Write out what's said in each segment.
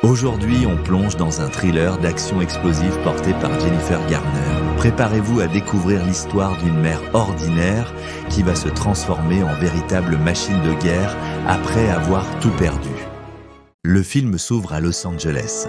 Aujourd'hui, on plonge dans un thriller d'action explosive porté par Jennifer Garner. Préparez-vous à découvrir l'histoire d'une mère ordinaire qui va se transformer en véritable machine de guerre après avoir tout perdu. Le film s'ouvre à Los Angeles.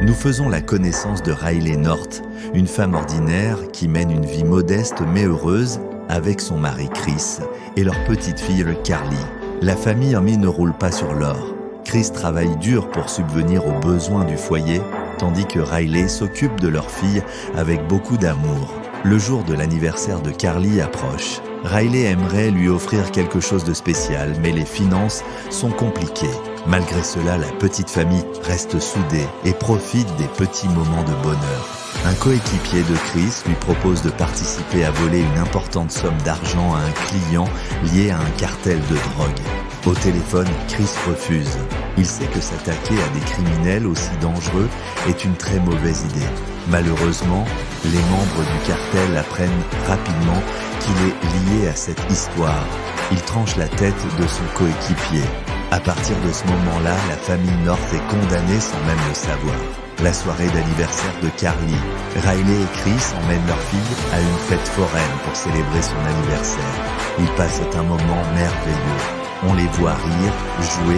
Nous faisons la connaissance de Riley North, une femme ordinaire qui mène une vie modeste mais heureuse avec son mari Chris et leur petite fille Carly. La famille en ne roule pas sur l'or. Chris travaille dur pour subvenir aux besoins du foyer, tandis que Riley s'occupe de leur fille avec beaucoup d'amour. Le jour de l'anniversaire de Carly approche. Riley aimerait lui offrir quelque chose de spécial, mais les finances sont compliquées. Malgré cela, la petite famille reste soudée et profite des petits moments de bonheur. Un coéquipier de Chris lui propose de participer à voler une importante somme d'argent à un client lié à un cartel de drogue. Au téléphone, Chris refuse. Il sait que s'attaquer à des criminels aussi dangereux est une très mauvaise idée. Malheureusement, les membres du cartel apprennent rapidement qu'il est lié à cette histoire. Il tranche la tête de son coéquipier. À partir de ce moment-là, la famille North est condamnée sans même le savoir. La soirée d'anniversaire de Carly, Riley et Chris emmènent leur fille à une fête foraine pour célébrer son anniversaire. Ils passent un moment merveilleux. On les voit rire, jouer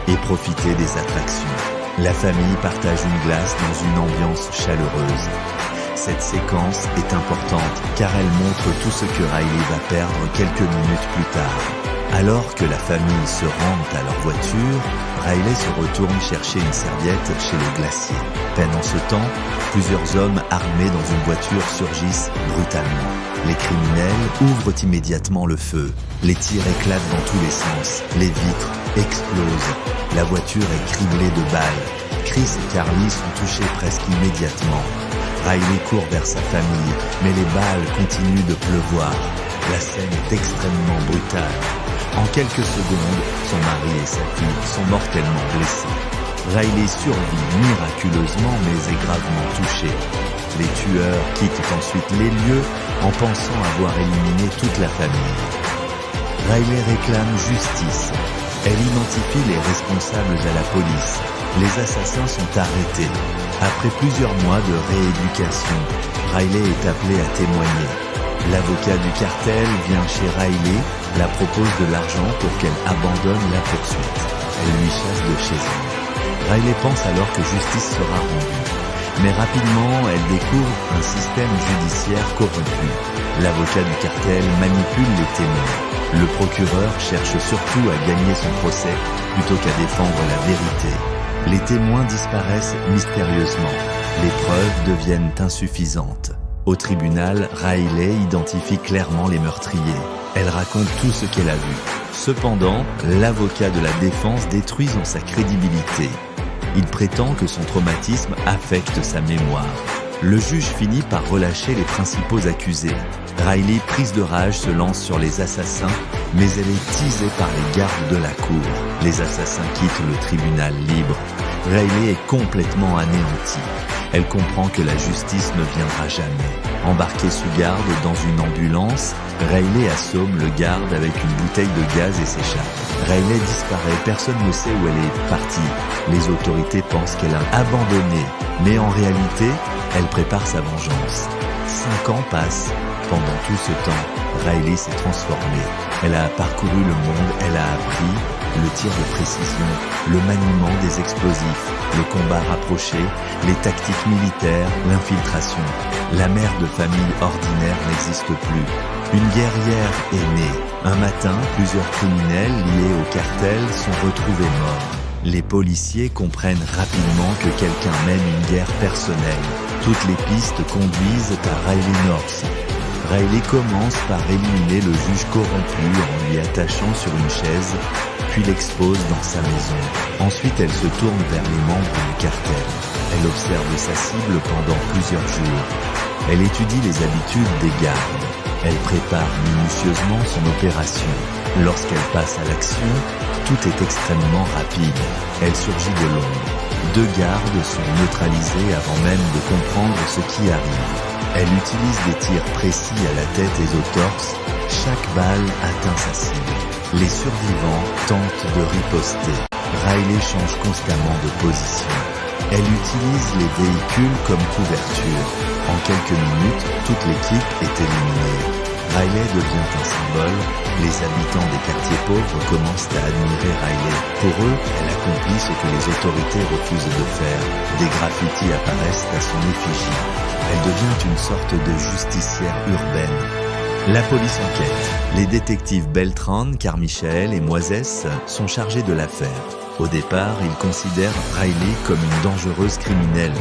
et profiter des attractions. La famille partage une glace dans une ambiance chaleureuse. Cette séquence est importante car elle montre tout ce que Riley va perdre quelques minutes plus tard. Alors que la famille se rend à leur voiture, Riley se retourne chercher une serviette chez le glacier. Pendant ce temps, plusieurs hommes armés dans une voiture surgissent brutalement. Les criminels ouvrent immédiatement le feu. Les tirs éclatent dans tous les sens. Les vitres explosent. La voiture est criblée de balles. Chris et Carly sont touchés presque immédiatement. Riley court vers sa famille, mais les balles continuent de pleuvoir. La scène est extrêmement brutale. En quelques secondes, son mari et sa fille sont mortellement blessés. Riley survit miraculeusement mais est gravement touché. Les tueurs quittent ensuite les lieux en pensant avoir éliminé toute la famille. Riley réclame justice. Elle identifie les responsables à la police. Les assassins sont arrêtés. Après plusieurs mois de rééducation, Riley est appelé à témoigner. L'avocat du cartel vient chez Riley, la propose de l'argent pour qu'elle abandonne la poursuite. Elle lui chasse de chez elle. Riley pense alors que justice sera rendue. Mais rapidement, elle découvre un système judiciaire corrompu. L'avocat du cartel manipule les témoins. Le procureur cherche surtout à gagner son procès plutôt qu'à défendre la vérité. Les témoins disparaissent mystérieusement. Les preuves deviennent insuffisantes. Au tribunal, Riley identifie clairement les meurtriers. Elle raconte tout ce qu'elle a vu. Cependant, l'avocat de la défense détruit sa crédibilité. Il prétend que son traumatisme affecte sa mémoire. Le juge finit par relâcher les principaux accusés. Riley, prise de rage, se lance sur les assassins, mais elle est teasée par les gardes de la cour. Les assassins quittent le tribunal libre. Riley est complètement anéantie. Elle comprend que la justice ne viendra jamais. Embarquée sous garde dans une ambulance, Riley assomme le garde avec une bouteille de gaz et s'échappe. Riley disparaît, personne ne sait où elle est partie. Les autorités pensent qu'elle a abandonné, mais en réalité, elle prépare sa vengeance. 5 ans passent. Pendant tout ce temps, Riley s'est transformée. Elle a parcouru le monde, elle a appris le tir de précision, le maniement des explosifs, le combat rapproché, les tactiques militaires, l'infiltration. La mère de famille ordinaire n'existe plus. Une guerrière est née. Un matin, plusieurs criminels liés au cartel sont retrouvés morts. Les policiers comprennent rapidement que quelqu'un mène une guerre personnelle. Toutes les pistes conduisent à Riley North. Riley commence par éliminer le juge corrompu en lui attachant sur une chaise, puis l'expose dans sa maison. Ensuite, elle se tourne vers les membres du cartel. Elle observe sa cible pendant plusieurs jours. Elle étudie les habitudes des gardes. Elle prépare minutieusement son opération. Lorsqu'elle passe à l'action, tout est extrêmement rapide. Elle surgit de l'ombre. 2 gardes sont neutralisés avant même de comprendre ce qui arrive. Elle utilise des tirs précis à la tête et au torse. Chaque balle atteint sa cible. Les survivants tentent de riposter. Riley change constamment de position. Elle utilise les véhicules comme couverture. En quelques minutes, toute l'équipe est éliminée. Riley devient un symbole. Les habitants des quartiers pauvres commencent à admirer Riley. Pour eux, elle accomplit ce que les autorités refusent de faire. Des graffitis apparaissent à son effigie. Elle devient une sorte de justicière urbaine. La police enquête. Les détectives Beltran, Carmichael et Moisès sont chargés de l'affaire. Au départ, ils considèrent Riley comme une dangereuse criminelle.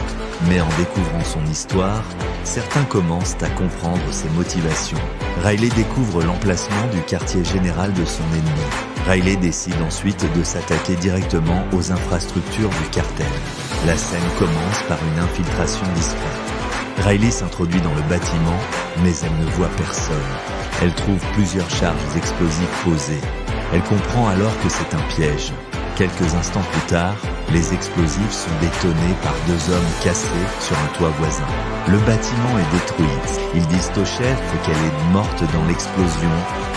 Mais en découvrant son histoire, certains commencent à comprendre ses motivations. Riley découvre l'emplacement du quartier général de son ennemi. Riley décide ensuite de s'attaquer directement aux infrastructures du cartel. La scène commence par une infiltration discrète. Riley s'introduit dans le bâtiment, mais elle ne voit personne. Elle trouve plusieurs charges explosives posées. Elle comprend alors que c'est un piège. Quelques instants plus tard, les explosifs sont détonés par deux hommes cassés sur un toit voisin. Le bâtiment est détruit. Ils disent au chef qu'elle est morte dans l'explosion,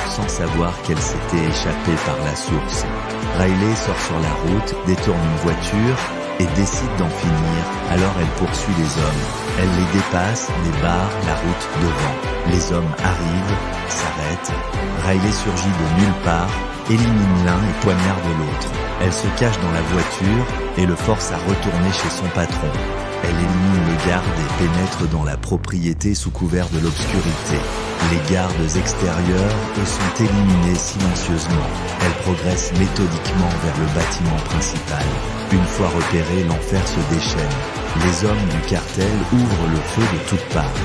sans savoir qu'elle s'était échappée par la source. Riley sort sur la route, détourne une voiture et décide d'en finir, alors elle poursuit les hommes. Elle les dépasse, mais barre la route devant. Les hommes arrivent, s'arrêtent. Riley surgit de nulle part, élimine l'un et poignarde l'autre. Elle se cache dans la voiture et le force à retourner chez son patron. Elle élimine le garde et pénètre dans la propriété sous couvert de l'obscurité. Les gardes extérieurs, eux, sont éliminés silencieusement. Elle progresse méthodiquement vers le bâtiment principal. Une fois repérée, l'enfer se déchaîne. Les hommes du cartel ouvrent le feu de toutes parts.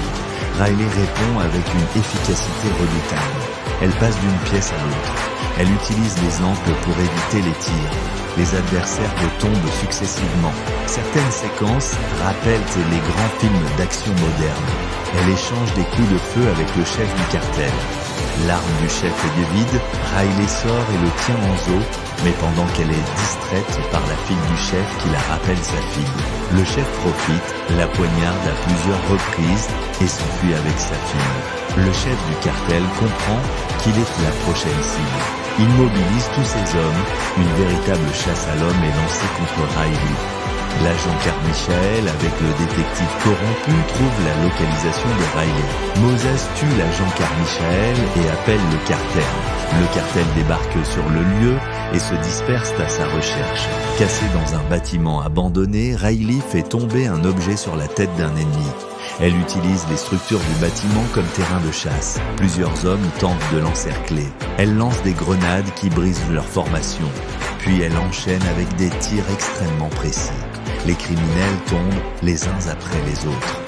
Riley répond avec une efficacité redoutable. Elle passe d'une pièce à l'autre. Elle utilise les amples pour éviter les tirs. Les adversaires tombent successivement. Certaines séquences rappellent les grands films d'action modernes. Elle échange des coups de feu avec le chef du cartel. L'arme du chef est vide, Riley sort et le tient en zoo, mais pendant qu'elle est distraite par la fille du chef qui la rappelle sa fille. Le chef profite, la poignarde à plusieurs reprises et s'enfuit avec sa fille. Le chef du cartel comprend qu'il est la prochaine cible. Il mobilise tous ses hommes. Une véritable chasse à l'homme est lancée contre Riley. L'agent Carmichael, avec le détective corrompu, trouve la localisation de Riley. Moses tue l'agent Carmichael et appelle le cartel. Le cartel débarque sur le lieu et se disperse à sa recherche. Cassé dans un bâtiment abandonné, Riley fait tomber un objet sur la tête d'un ennemi. Elle utilise les structures du bâtiment comme terrain de chasse. Plusieurs hommes tentent de l'encercler. Elle lance des grenades qui brisent leur formation. Puis elle enchaîne avec des tirs extrêmement précis. Les criminels tombent les uns après les autres.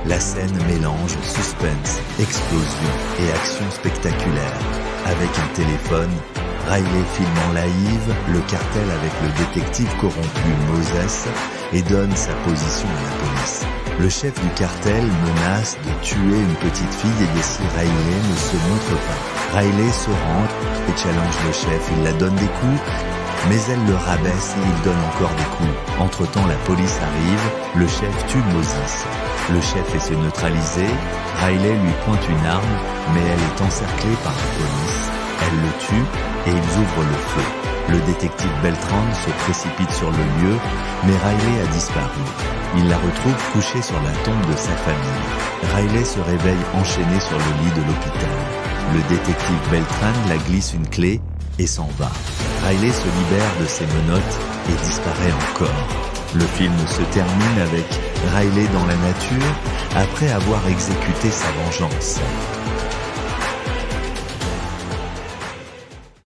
La scène mélange suspense, explosion et action spectaculaire. Avec un téléphone, Riley filme en live le cartel avec le détective corrompu Moses et donne sa position à la police. Le chef du cartel menace de tuer une petite fille et si Riley ne se montre pas. Riley se rend et challenge le chef, il la donne des coups, mais elle le rabaisse et il donne encore des coups. Entre-temps, la police arrive, le chef tue Moses. Le chef essaie de neutraliser, Riley lui pointe une arme, mais elle est encerclée par la police. Elle le tue et ils ouvrent le feu. Le détective Beltran se précipite sur le lieu, mais Riley a disparu. Il la retrouve couchée sur la tombe de sa famille. Riley se réveille enchaînée sur le lit de l'hôpital. Le détective Beltran la glisse une clé et s'en va. Riley se libère de ses menottes et disparaît encore. Le film se termine avec Riley dans la nature après avoir exécuté sa vengeance.